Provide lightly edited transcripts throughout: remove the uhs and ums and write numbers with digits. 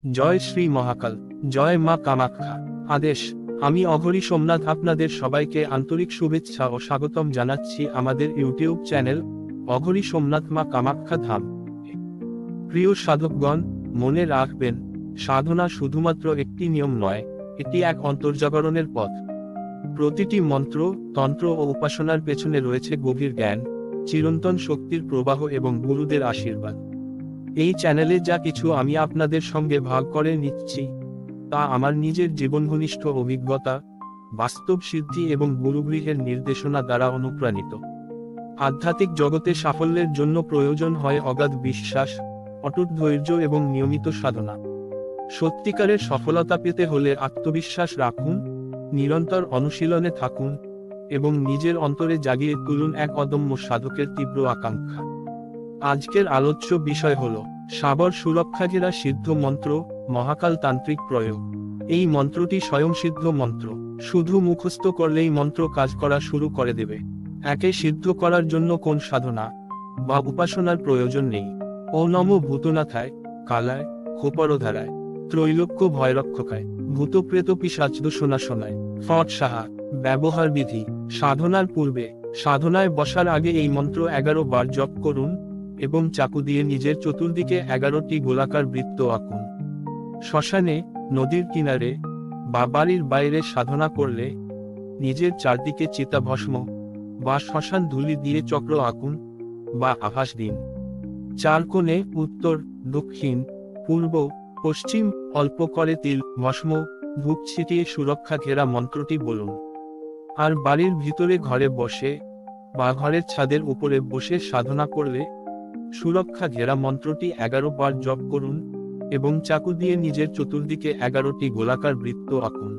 জয় শ্রী মহাকাল, জয় মা কামাখ্যা। আদেশ। আমি অঘরী সোমনাথ আপনাদের সবাইকে আন্তরিক শুভেচ্ছা ও স্বাগতম জানাচ্ছি আমাদের ইউটিউব চ্যানেল অঘরী সোমনাথ মা কামাখ্যা ধাম। প্রিয় সাধকগণ, মনে রাখবেন, সাধনা শুধুমাত্র একটি নিয়ম নয়, এটি এক অন্তর্জাগরণের পথ। প্রতিটি মন্ত্র, তন্ত্র ও উপাসনার পেছনে রয়েছে গভীর জ্ঞান, চিরন্তন শক্তির প্রবাহ এবং গুরুদের আশীর্বাদ। এই চ্যানেলে যা কিছু আমি আপনাদের সঙ্গে ভাগ করে নিচ্ছি, তা আমার নিজের জীবনঘনিষ্ঠ অভিজ্ঞতা, বাস্তব সিদ্ধি এবং গুরুগৃহের নির্দেশনা দ্বারা অনুপ্রাণিত। আধ্যাত্মিক জগতে সাফল্যের জন্য প্রয়োজন হয় অগাধ বিশ্বাস, অটুট ধৈর্য এবং নিয়মিত সাধনা। সত্যিকারের সফলতা পেতে হলে আত্মবিশ্বাস রাখুন, নিরন্তর অনুশীলনে থাকুন এবং নিজের অন্তরে জাগিয়ে তুলুন এক অদম্য সাধকের তীব্র আকাঙ্ক্ষা। আজকের আলোচ্য বিষয় হল সাবর সুরক্ষাঘেরা সিদ্ধ মন্ত্র, মহাকাল তান্ত্রিক প্রয়োগ। এই মন্ত্রটি স্বয়ংসিদ্ধ মন্ত্র, শুধু মুখস্থ করলেই মন্ত্র কাজ করা শুরু করে দেবে। একে সিদ্ধ করার জন্য কোন সাধনা বা উপাসনার প্রয়োজন নেই। ও নমো ভূতনাথায়, কালায়, খোপরধারায়, ত্রৈলোক্য ভয়রক্ষকায়, ভূতপ্রেত পিশাচ দূষণাশনায়, ফট সাহা। ব্যবহার বিধি। সাধনার পূর্বে, সাধনায় বসার আগে এই মন্ত্র 11 বার জপ করুন এবং চাকু দিয়ে নিজের চতুর্দিকে 11টি গোলাকার বৃত্ত আঁকুন। শ্মশানে, নদীর কিনারে বা বাড়ির বাইরে সাধনা করলে নিজের চারদিকে চিতাভস্ম বা শ্মশান ধূলি দিয়ে চক্র আঁকুন বা আভাস দিন। চার কোণে উত্তর, দক্ষিণ, পূর্ব, পশ্চিম অল্প করে তিল, ভস্ম, ধূপ ছিটিয়ে সুরক্ষা ঘেরা মন্ত্রটি বলুন। আর বাড়ির ভিতরে ঘরে বসে বা ঘরের ছাদের উপরে বসে সাধনা করলে সুরক্ষা ঘেরা মন্ত্রটি 11 বার জপ করুন এবং চাকু দিয়ে নিজের চতুর্দিকে 11টি গোলাকার বৃত্ত আঁকুন।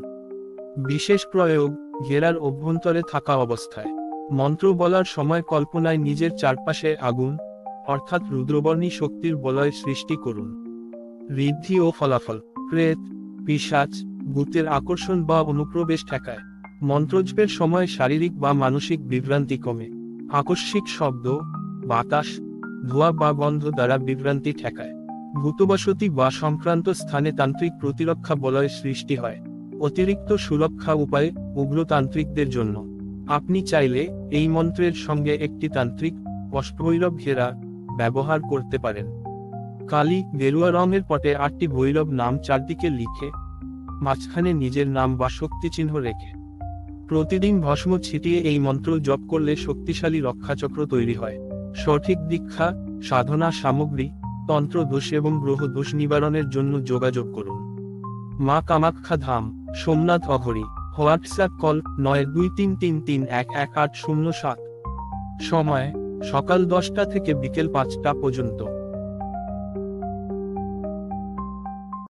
বিশেষ প্রয়োগ। ঘেরার অভ্যন্তরে থাকা অবস্থায় মন্ত্র বলার সময় কল্পনায় নিজের চারপাশে আগুন, অর্থাৎ রুদ্রবর্ণী শক্তির বলয় সৃষ্টি করুন। ঋদ্ধি ও ফলাফল। প্রেত, পিশাচ, ভূতের আকর্ষণ বা অনুপ্রবেশ ঠেকায়। মন্ত্রজপের সময় শারীরিক বা মানসিক বিভ্রান্তি কমে। আকস্মিক শব্দ, বাতাস, ধোঁয়া বা গন্ধ দ্বারা বিভ্রান্তি ঠেকায়। ভূতবসতি বা সংক্রান্ত স্থানে তান্ত্রিক প্রতিরক্ষা বলয় সৃষ্টি হয়। অতিরিক্ত সুরক্ষা উপায় উগ্রতান্ত্রিকদের জন্য। আপনি চাইলে এই মন্ত্রের সঙ্গে একটি তান্ত্রিক অষ্টভৈরব ঘেরা ব্যবহার করতে পারেন। কালী, গেরুয়া রঙের পটে 8টি ভৈরব নাম চারদিকে লিখে মাঝখানে নিজের নাম বা শক্তিচিহ্ন রেখে প্রতিদিন ভস্ম ছিটিয়ে এই মন্ত্র জপ করলে শক্তিশালী রক্ষাচক্র তৈরি হয়। সঠিক দীক্ষা, সাধনা সামগ্রী, তন্ত্র দোষ এবং গ্রহ দোষ নিবারণের জন্য যোগাযোগ করুন। মা কামাখ্যা ধাম, সোমনাথ অঘরী। WhatsApp call 9233311807। সময় সকাল 10টা থেকে বিকেল 5টা পর্যন্ত।